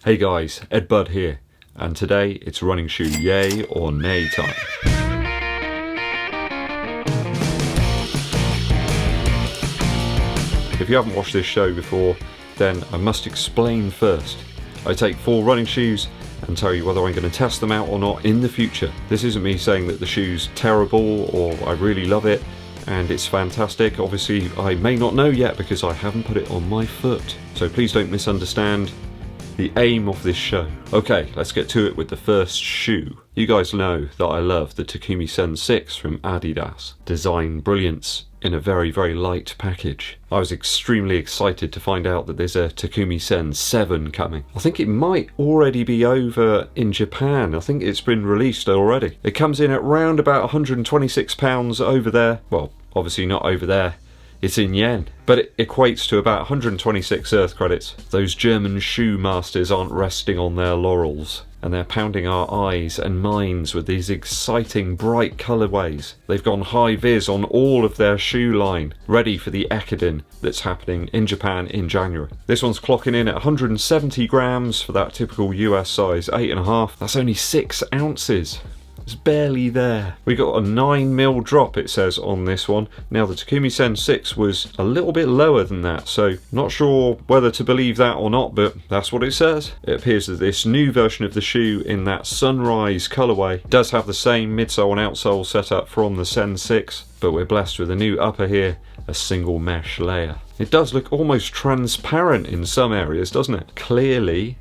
Hey guys, EDDBUD here, and today it's running shoe yay or nay time. If you haven't watched this show before, then I must explain first. I take 4 running shoes and tell you whether I'm going to test them out or not in the future. This isn't me saying that the shoe's terrible or I really love it and it's fantastic. Obviously I may not know yet because I haven't put it on my foot. So please don't misunderstand the aim of this show. Okay, let's get to it with the first shoe. You guys know that I love the Takumi Sen 6 from Adidas. Design brilliance in a very, very light package. I was extremely excited to find out that there's a Takumi Sen 7 coming. I think it might already be over in Japan. I think it's been released already. It comes in at round about £126 over there. Well, obviously not over there. It's in yen, but it equates to about 126 Earth credits. Those German shoe masters aren't resting on their laurels, and they're pounding our eyes and minds with these exciting bright colourways. They've gone high vis on all of their shoe line, ready for the Ekiden that's happening in Japan in January. This one's clocking in at 170 grams for that typical US size 8.5. That's only 6 ounces. It's barely there. We got a 9mm drop, it says on this one. Now the Takumi Sen 6 was a little bit lower than that, so not sure whether to believe that or not, but that's what it says. It appears that this new version of the shoe in that sunrise colourway does have the same midsole and outsole setup from the Sen 6, but we're blessed with a new upper here, a single mesh layer. It does look almost transparent in some areas, doesn't it? Clearly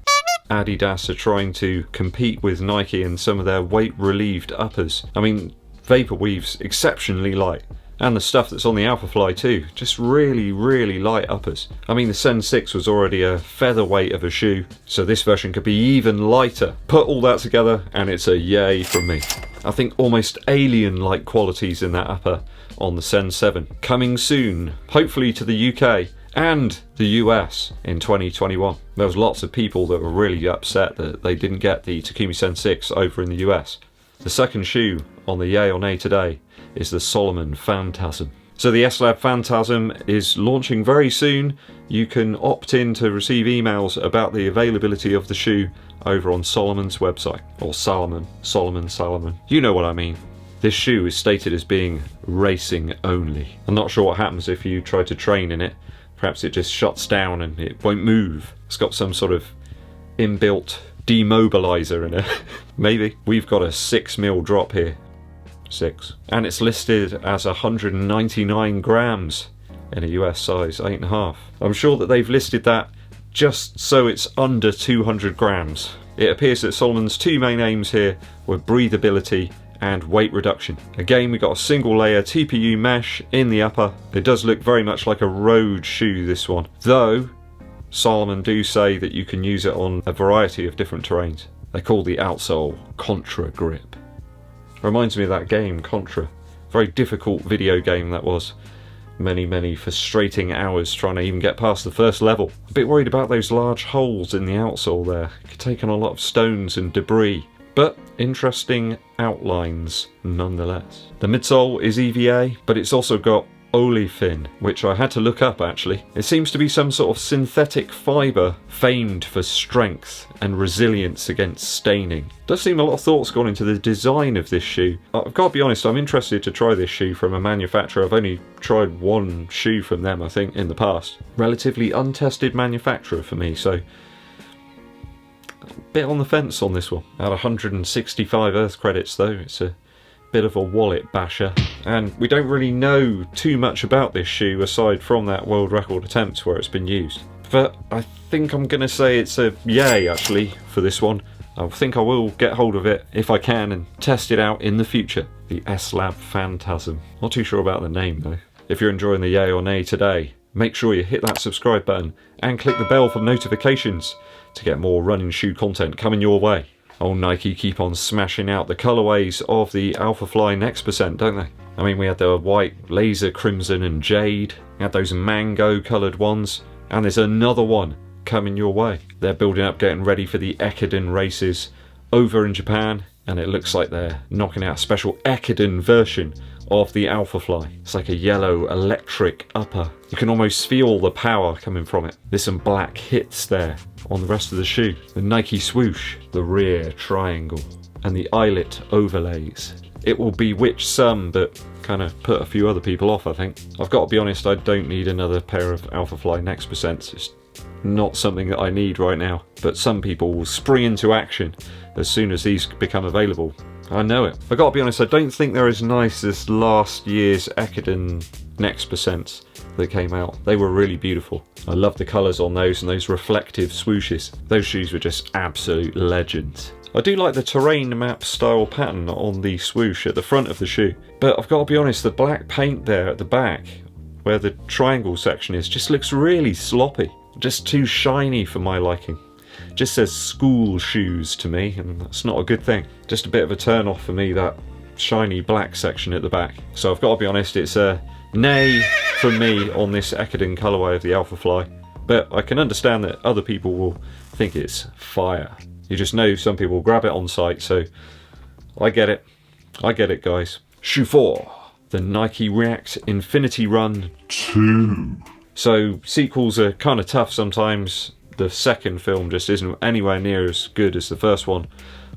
Adidas are trying to compete with Nike in some of their weight-relieved uppers. I mean, Vaporweave's exceptionally light, and the stuff that's on the Alphafly too, just really, really light uppers. I mean, the Sen 6 was already a featherweight of a shoe, so this version could be even lighter. Put all that together, and it's a yay from me. I think almost alien-like qualities in that upper on the Sen 7. Coming soon, hopefully to the UK, and the US in 2021. There was lots of people that were really upset that they didn't get the Takumi Sen 6 over in the US. The second shoe on the yay or nay today is the Salomon Phantasm. So the S-Lab Phantasm is launching very soon. You can opt in to receive emails about the availability of the shoe over on Salomon's website. Or Salomon. You know what I mean. This shoe is stated as being racing only. I'm not sure what happens if you try to train in it. Perhaps it just shuts down and it won't move. It's got some sort of inbuilt demobilizer in it. Maybe. We've got a 6mm drop here. 6. And it's listed as 199 grams in a US size 8.5. I'm sure that they've listed that just so it's under 200 grams. It appears that Salomon's 2 main aims here were breathability and weight reduction. Again, we got a single layer TPU mesh in the upper. It does look very much like a road shoe, this one, though Salomon do say that you can use it on a variety of different terrains. They call the outsole Contra grip. Reminds me of that game Contra. Very difficult video game that was. Many frustrating hours trying to even get past the first level. A bit worried about those large holes in the outsole there. Could take on a lot of stones and debris. But interesting outlines nonetheless. The midsole is EVA, but it's also got olefin, which I had to look up actually. It seems to be some sort of synthetic fibre famed for strength and resilience against staining. Does seem a lot of thought's gone into the design of this shoe. I've got to be honest, I'm interested to try this shoe from a manufacturer. I've only tried one shoe from them, I think, in the past. Relatively untested manufacturer for me, so bit on the fence on this one. At 165 Earth credits though, it's a bit of a wallet basher. And we don't really know too much about this shoe aside from that world record attempt where it's been used. But I think I'm going to say it's a yay actually for this one. I think I will get hold of it if I can and test it out in the future. The S-Lab Phantasm. Not too sure about the name though. If you're enjoying the yay or nay today, make sure you hit that subscribe button and click the bell for notifications to get more running shoe content coming your way. Oh, Nike keep on smashing out the colourways of the Alphafly Next Percent, don't they? I mean, we had the white, laser crimson and jade. We had those mango coloured ones. And there's another one coming your way. They're building up, getting ready for the Ekiden races over in Japan. And it looks like they're knocking out a special Ekiden version of the Alphafly. It's like a yellow electric upper. You can almost feel the power coming from it. There's some black hits there on the rest of the shoe. The Nike swoosh, the rear triangle, and the eyelet overlays. It will bewitch some, but kind of put a few other people off, I think. I've got to be honest, I don't need another pair of Alphafly Next Percents. It's not something that I need right now. But some people will spring into action as soon as these become available. I know it. I've got to be honest, I don't think they're as nice as last year's Ekiden Next Percents that came out. They were really beautiful. I love the colours on those and those reflective swooshes. Those shoes were just absolute legends. I do like the terrain map style pattern on the swoosh at the front of the shoe, but I've got to be honest, the black paint there at the back, where the triangle section is, just looks really sloppy. Just too shiny for my liking. Just says school shoes to me, and that's not a good thing. Just a bit of a turn off for me, that shiny black section at the back. So I've got to be honest, it's a nay from me on this Ekiden colourway of the Alphafly, but I can understand that other people will think it's fire. You just know some people will grab it on site, so I get it. I get it, guys. Shoe 4, the Nike React Infinity Run 2. So sequels are kind of tough sometimes. The second film just isn't anywhere near as good as the first one,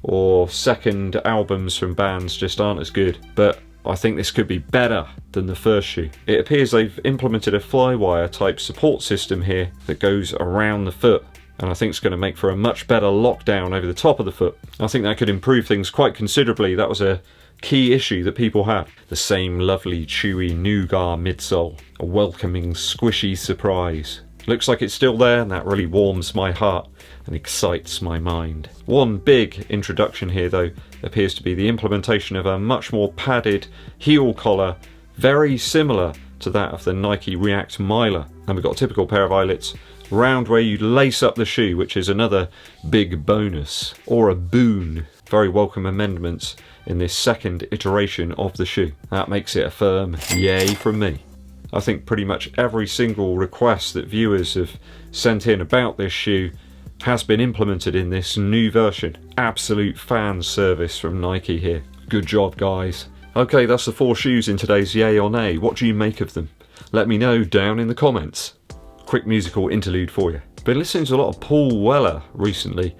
or second albums from bands just aren't as good, but I think this could be better than the first shoe. It appears they've implemented a flywire type support system here that goes around the foot, and I think it's going to make for a much better lockdown over the top of the foot. I think that could improve things quite considerably. That was a key issue that people had. The same lovely chewy nougat midsole, a welcoming squishy surprise. Looks like it's still there, and that really warms my heart and excites my mind. One big introduction here though appears to be the implementation of a much more padded heel collar, very similar to that of the Nike React Miler. And we've got a typical pair of eyelets round where you lace up the shoe, which is another big bonus, or a boon. Very welcome amendments in this second iteration of the shoe. That makes it a firm yay from me. I think pretty much every single request that viewers have sent in about this shoe has been implemented in this new version. Absolute fan service from Nike here. Good job, guys. Okay, that's the 4 shoes in today's Yay or Nay. What do you make of them? Let me know down in the comments. Quick musical interlude for you. Been listening to a lot of Paul Weller recently.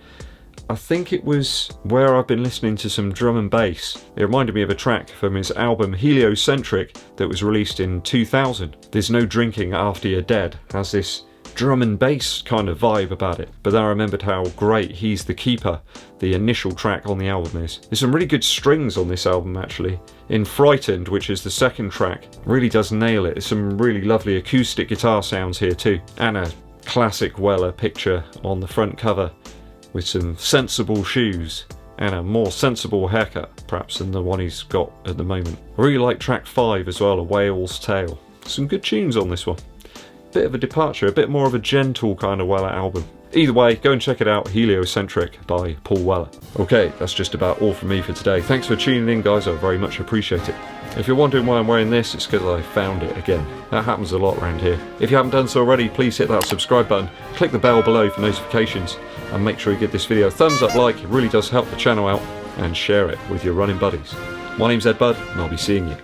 I think it was where I've been listening to some drum and bass. It reminded me of a track from his album Heliocentric that was released in 2000. There's No Drinking After You're Dead has this drum and bass kind of vibe about it. But then I remembered how great He's the Keeper, the initial track on the album, is. There's some really good strings on this album actually. In Frightened, which is the second track, really does nail it. There's some really lovely acoustic guitar sounds here too. And a classic Weller picture on the front cover, with some sensible shoes and a more sensible haircut perhaps than the one he's got at the moment. I really like track 5 as well, A Whale's Tale. Some good tunes on this one. Bit of a departure, a bit more of a gentle kind of Weller album. Either way, go and check it out, Heliocentric by Paul Weller. Okay, that's just about all from me for today. Thanks for tuning in, guys, I very much appreciate it. If you're wondering why I'm wearing this, it's because I found it again. That happens a lot around here. If you haven't done so already, please hit that subscribe button, click the bell below for notifications, and make sure you give this video a thumbs up like. It really does help the channel out, and share it with your running buddies. My name's EDDBUD, and I'll be seeing you